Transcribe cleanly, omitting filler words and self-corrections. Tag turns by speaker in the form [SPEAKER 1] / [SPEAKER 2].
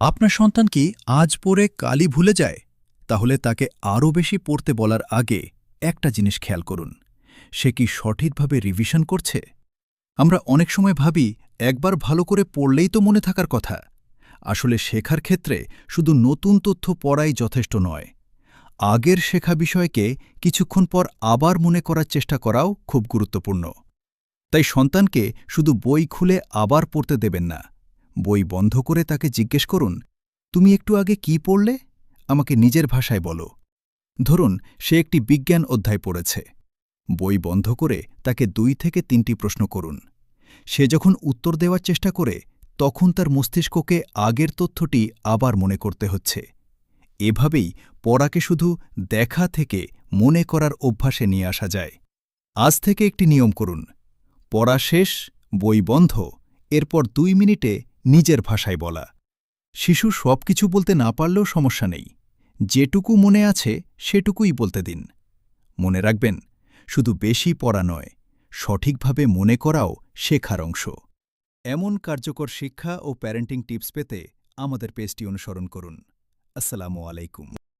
[SPEAKER 1] আপনার সন্তান কি আজ পড়ে কালই ভুলে যায়? তাহলে তাকে আরও বেশি পড়তে বলার আগে একটা জিনিস খেয়াল করুন। সে কি সঠিকভাবে রিভিশন করছে? আমরা অনেক সময় ভাবি একবার ভালো করে পড়লেই তো মনে থাকার কথা। আসলে শেখার ক্ষেত্রে শুধু নতুন তথ্য পড়াই যথেষ্ট নয়। আগের শেখা বিষয়কে কিছুক্ষণ পর আবার মনে করার চেষ্টা করাও খুব গুরুত্বপূর্ণ। তাই সন্তানকে শুধু বই খুলে আবার পড়তে দেবেন না। বই বন্ধ করে তাকে জিজ্ঞেস করুন, তুমি একটু আগে কি পড়লে? আমাকে নিজের ভাষায় বলো। ধরুন সে একটি বিজ্ঞান অধ্যায় পড়েছে। বই বন্ধ করে তাকে ২ থেকে ৩টি প্রশ্ন করুন। সে যখন উত্তর দেওয়ার চেষ্টা করে তখন তার মস্তিষ্ককে আগের তথ্যটি আবার মনে করতে হচ্ছে। এভাবেই পড়াকে শুধু দেখা থেকে মনে করার অভ্যাসে নিয়ে আসা যায়। আজ থেকে একটি নিয়ম করুন, পড়া শেষ, বই বন্ধ, এরপর ২ মিনিটে নিজের ভাষায় বলা। শিশু সবকিছু বলতে না পারলেও সমস্যা নেই। যেটুকু মনে আছে সেটুকুই বলতে দিন। মনে রাখবেন, শুধু বেশি পড়া নয়, সঠিকভাবে মনে করাও শেখার অংশ। এমন কার্যকর শিক্ষা ও প্যারেন্টিং টিপস পেতে আমাদের পেজটি অনুসরণ করুন। আসসালামু আলাইকুম।